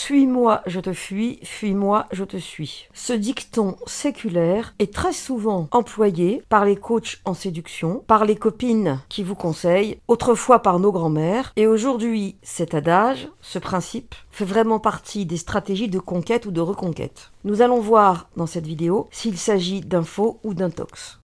Suis-moi, je te fuis, fuis-moi, je te suis. Ce dicton séculaire est très souvent employé par les coachs en séduction, par les copines qui vous conseillent, autrefois par nos grands-mères, et aujourd'hui, cet adage, ce principe, fait vraiment partie des stratégies de conquête ou de reconquête. Nous allons voir dans cette vidéo s'il s'agit d'un faux ou d'un tox.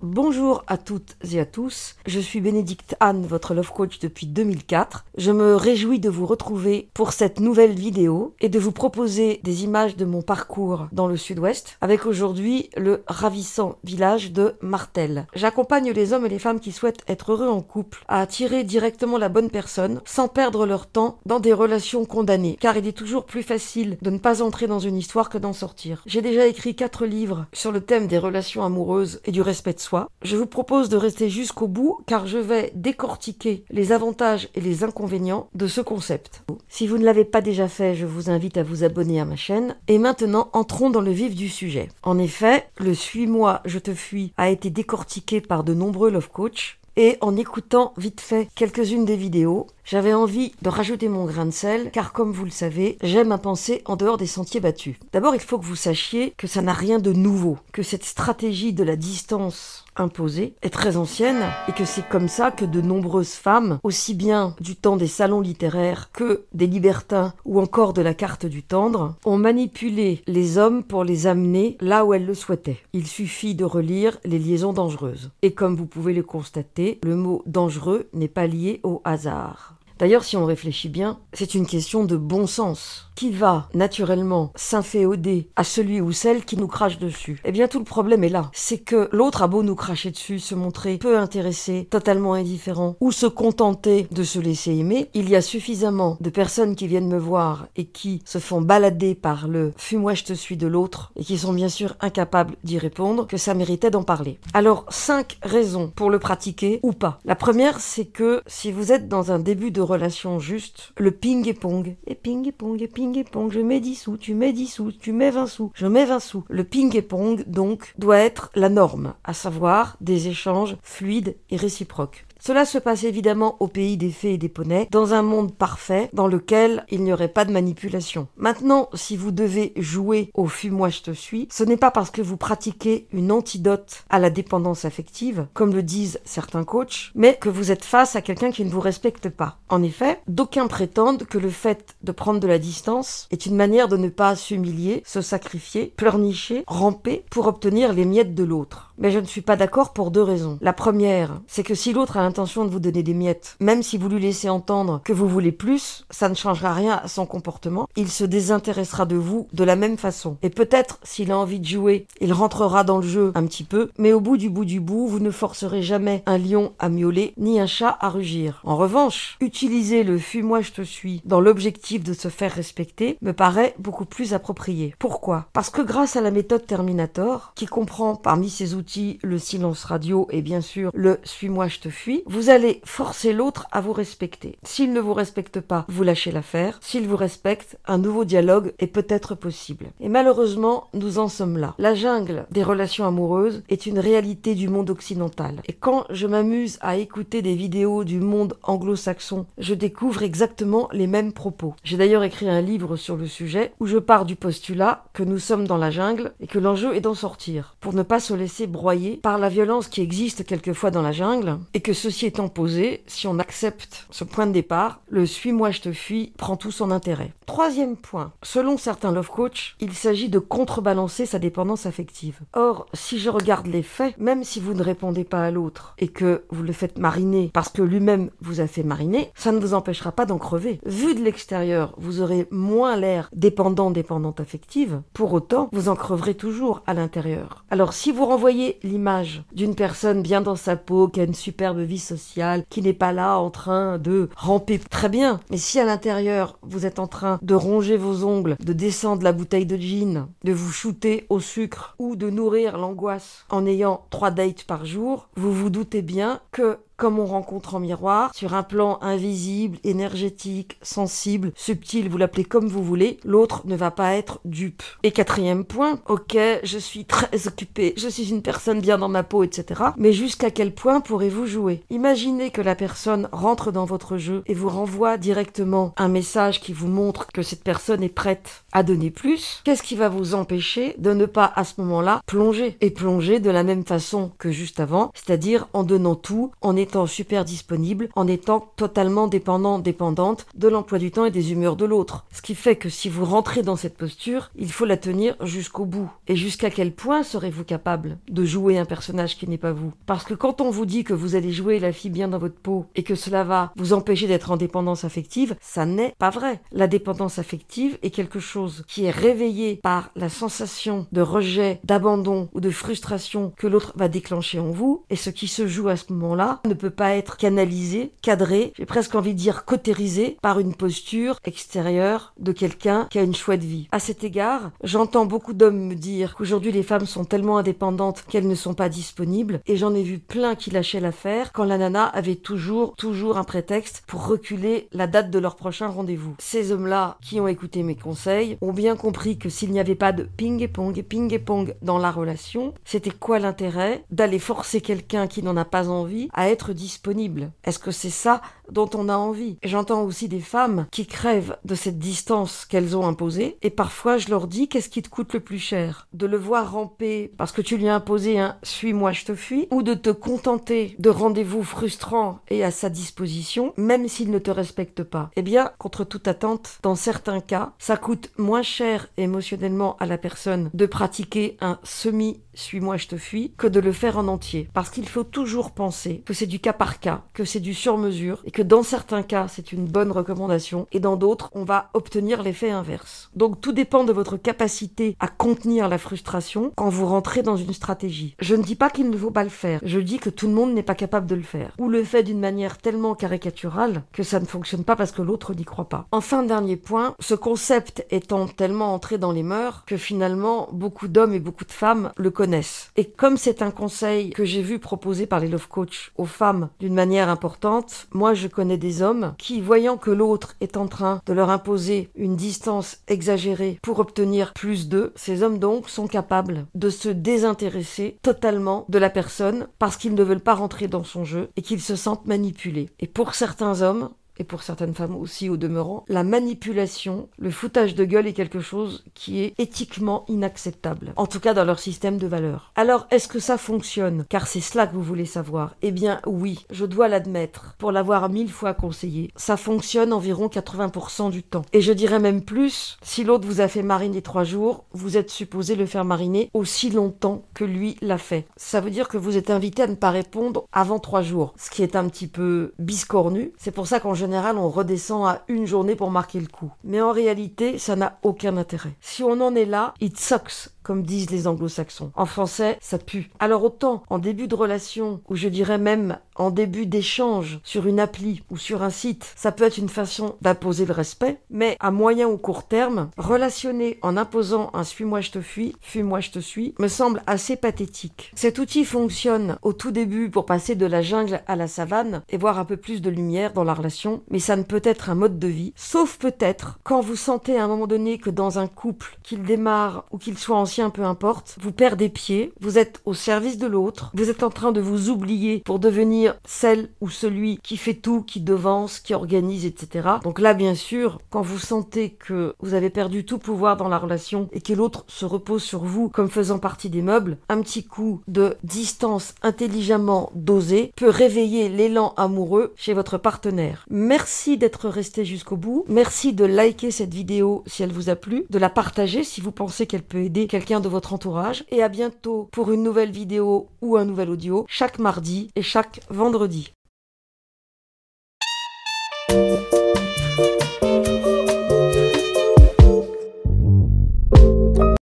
Bonjour à toutes et à tous, je suis Bénédicte Anne, votre Love Coach depuis 2004. Je me réjouis de vous retrouver pour cette nouvelle vidéo et de vous proposer des images de mon parcours dans le sud-ouest, avec aujourd'hui le ravissant village de Martel. J'accompagne les hommes et les femmes qui souhaitent être heureux en couple à attirer directement la bonne personne sans perdre leur temps dans des relations condamnées, car il est toujours plus facile de ne pas entrer dans une histoire que d'en sortir. J'ai déjà écrit 4 livres sur le thème des relations amoureuses et du respect de soi. Je vous propose de rester jusqu'au bout car je vais décortiquer les avantages et les inconvénients de ce concept. Si vous ne l'avez pas déjà fait, je vous invite à vous abonner à ma chaîne. Et maintenant, entrons dans le vif du sujet. En effet, le « Suis-moi, je te fuis » a été décortiqué par de nombreux love coachs. Et en écoutant vite fait quelques-unes des vidéos, j'avais envie de rajouter mon grain de sel, car comme vous le savez, j'aime à penser en dehors des sentiers battus. D'abord, il faut que vous sachiez que ça n'a rien de nouveau, que cette stratégie de la distance imposée est très ancienne, et que c'est comme ça que de nombreuses femmes, aussi bien du temps des salons littéraires que des libertins ou encore de la carte du tendre, ont manipulé les hommes pour les amener là où elles le souhaitaient. Il suffit de relire Les liaisons dangereuses. Et comme vous pouvez le constater, le mot dangereux n'est pas lié au hasard. D'ailleurs, si on réfléchit bien, c'est une question de bon sens. Qui va naturellement s'inféoder à celui ou celle qui nous crache dessus? Eh bien, tout le problème est là. C'est que l'autre a beau nous cracher dessus, se montrer peu intéressé, totalement indifférent, ou se contenter de se laisser aimer, il y a suffisamment de personnes qui viennent me voir et qui se font balader par le « fuis-moi, je te suis » de l'autre, et qui sont bien sûr incapables d'y répondre, que ça méritait d'en parler. Alors, 5 raisons pour le pratiquer ou pas. La première, c'est que si vous êtes dans un début de relation juste, le ping et pong, et ping et pong, et ping et pong, je mets 10 sous, tu mets 10 sous, tu mets 20 sous, je mets 20 sous. Le ping et pong, donc, doit être la norme, à savoir des échanges fluides et réciproques. Cela se passe évidemment au pays des fées et des poneys, dans un monde parfait dans lequel il n'y aurait pas de manipulation. Maintenant, si vous devez jouer au « fuis-moi, je te suis », ce n'est pas parce que vous pratiquez une antidote à la dépendance affective, comme le disent certains coachs, mais que vous êtes face à quelqu'un qui ne vous respecte pas. En effet, d'aucuns prétendent que le fait de prendre de la distance est une manière de ne pas s'humilier, se sacrifier, pleurnicher, ramper pour obtenir les miettes de l'autre. Mais je ne suis pas d'accord pour 2 raisons. La première, c'est que si l'autre a l'intention de vous donner des miettes, même si vous lui laissez entendre que vous voulez plus, ça ne changera rien à son comportement. Il se désintéressera de vous de la même façon. Et peut-être, s'il a envie de jouer, il rentrera dans le jeu un petit peu, mais au bout du bout, vous ne forcerez jamais un lion à miauler, ni un chat à rugir. En revanche, utiliser le « fuis-moi, je te suis » dans l'objectif de se faire respecter me paraît beaucoup plus approprié. Pourquoi? Parce que grâce à la méthode Terminator, qui comprend parmi ses outils le silence radio et bien sûr le « suis-moi, je te fuis », vous allez forcer l'autre à vous respecter. S'il ne vous respecte pas, vous lâchez l'affaire. S'il vous respecte, un nouveau dialogue est peut-être possible. Et malheureusement, nous en sommes là. La jungle des relations amoureuses est une réalité du monde occidental. Et quand je m'amuse à écouter des vidéos du monde anglo-saxon, je découvre exactement les mêmes propos. J'ai d'ailleurs écrit un livre sur le sujet où je pars du postulat que nous sommes dans la jungle et que l'enjeu est d'en sortir, pour ne pas se laisser broyé par la violence qui existe quelquefois dans la jungle, et que ceci étant posé, si on accepte ce point de départ, le « suis-moi, je te fuis » prend tout son intérêt. 3e point, selon certains love coachs, il s'agit de contrebalancer sa dépendance affective. Or, si je regarde les faits, même si vous ne répondez pas à l'autre et que vous le faites mariner parce que lui-même vous a fait mariner, ça ne vous empêchera pas d'en crever. Vu de l'extérieur, vous aurez moins l'air dépendante affective, pour autant, vous en creverez toujours à l'intérieur. Alors, si vous renvoyez l'image d'une personne bien dans sa peau, qui a une superbe vie sociale, qui n'est pas là en train de ramper très bien, mais si à l'intérieur vous êtes en train de ronger vos ongles, de descendre la bouteille de gin, de vous shooter au sucre ou de nourrir l'angoisse en ayant 3 dates par jour, vous vous doutez bien que comme on rencontre en miroir, sur un plan invisible, énergétique, sensible, subtil, vous l'appelez comme vous voulez, l'autre ne va pas être dupe. Et quatrième point, ok, je suis très occupée, je suis une personne bien dans ma peau, etc. Mais jusqu'à quel point pourrez-vous jouer? Imaginez que la personne rentre dans votre jeu et vous renvoie directement un message qui vous montre que cette personne est prête à donner plus. Qu'est-ce qui va vous empêcher de ne pas à ce moment-là plonger? Et plonger de la même façon que juste avant, c'est-à-dire en donnant tout, en étant super disponible, en étant totalement dépendante de l'emploi du temps et des humeurs de l'autre. Ce qui fait que si vous rentrez dans cette posture, il faut la tenir jusqu'au bout. Et jusqu'à quel point serez-vous capable de jouer un personnage qui n'est pas vous? Parce que quand on vous dit que vous allez jouer la fille bien dans votre peau et que cela va vous empêcher d'être en dépendance affective, ça n'est pas vrai. La dépendance affective est quelque chose qui est réveillé par la sensation de rejet, d'abandon ou de frustration que l'autre va déclencher en vous, et ce qui se joue à ce moment-là ne peut pas être canalisé, cadré, j'ai presque envie de dire cautérisé par une posture extérieure de quelqu'un qui a une chouette vie. À cet égard, j'entends beaucoup d'hommes me dire qu'aujourd'hui les femmes sont tellement indépendantes qu'elles ne sont pas disponibles, et j'en ai vu plein qui lâchaient l'affaire quand la nana avait toujours un prétexte pour reculer la date de leur prochain rendez-vous. Ces hommes-là, qui ont écouté mes conseils, ont bien compris que s'il n'y avait pas de ping-pong dans la relation, c'était quoi l'intérêt d'aller forcer quelqu'un qui n'en a pas envie à être disponible? Est-ce que c'est ça dont on a envie? J'entends aussi des femmes qui crèvent de cette distance qu'elles ont imposée, et parfois je leur dis, qu'est-ce qui te coûte le plus cher? De le voir ramper parce que tu lui as imposé un suis-moi je te fuis, ou de te contenter de rendez-vous frustrants et à sa disposition, même s'il ne te respecte pas? Eh bien, contre toute attente, dans certains cas, ça coûte moins cher émotionnellement à la personne de pratiquer un suis-moi je te fuis que de le faire en entier. Parce qu'il faut toujours penser que c'est du cas par cas, que c'est du sur-mesure, et que dans certains cas, c'est une bonne recommandation, et dans d'autres, on va obtenir l'effet inverse. Donc tout dépend de votre capacité à contenir la frustration quand vous rentrez dans une stratégie. Je ne dis pas qu'il ne faut pas le faire, je dis que tout le monde n'est pas capable de le faire, ou le fait d'une manière tellement caricaturale que ça ne fonctionne pas parce que l'autre n'y croit pas. Enfin, dernier point, ce concept étant tellement entré dans les mœurs que finalement, beaucoup d'hommes et beaucoup de femmes le connaissent. Et comme c'est un conseil que j'ai vu proposé par les love coachs aux femmes d'une manière importante, moi je connais des hommes qui, voyant que l'autre est en train de leur imposer une distance exagérée pour obtenir plus d'eux, ces hommes donc sont capables de se désintéresser totalement de la personne parce qu'ils ne veulent pas rentrer dans son jeu et qu'ils se sentent manipulés. Et pour certains hommes, et pour certaines femmes aussi au demeurant, la manipulation, le foutage de gueule est quelque chose qui est éthiquement inacceptable, en tout cas dans leur système de valeurs. Alors, est-ce que ça fonctionne? Car c'est cela que vous voulez savoir. Eh bien oui, je dois l'admettre, pour l'avoir 1000 fois conseillé. Ça fonctionne environ 80% du temps. Et je dirais même plus, si l'autre vous a fait mariner 3 jours, vous êtes supposé le faire mariner aussi longtemps que lui l'a fait. Ça veut dire que vous êtes invité à ne pas répondre avant 3 jours, ce qui est un petit peu biscornu. C'est pour ça qu'en général, on redescend à 1 journée pour marquer le coup. Mais en réalité, ça n'a aucun intérêt. Si on en est là, it sucks, comme disent les anglo-saxons. En français, ça pue. Alors autant en début de relation, ou je dirais même en début d'échange sur une appli ou sur un site, ça peut être une façon d'imposer le respect, mais à moyen ou court terme, relationner en imposant un suis-moi je te fuis, fuis-moi je te suis, me semble assez pathétique. Cet outil fonctionne au tout début pour passer de la jungle à la savane et voir un peu plus de lumière dans la relation, mais ça ne peut être un mode de vie, sauf peut-être quand vous sentez à un moment donné que dans un couple, qu'il démarre ou qu'il soit ancien, peu importe, vous perdez pied, vous êtes au service de l'autre, vous êtes en train de vous oublier pour devenir celle ou celui qui fait tout, qui devance, qui organise, etc. Donc là, bien sûr, quand vous sentez que vous avez perdu tout pouvoir dans la relation et que l'autre se repose sur vous comme faisant partie des meubles, un petit coup de distance intelligemment dosé peut réveiller l'élan amoureux chez votre partenaire. Merci d'être resté jusqu'au bout. Merci de liker cette vidéo si elle vous a plu, de la partager si vous pensez qu'elle peut aider quelqu'un de votre entourage. Et à bientôt pour une nouvelle vidéo ou un nouvel audio chaque mardi et chaque vendredi.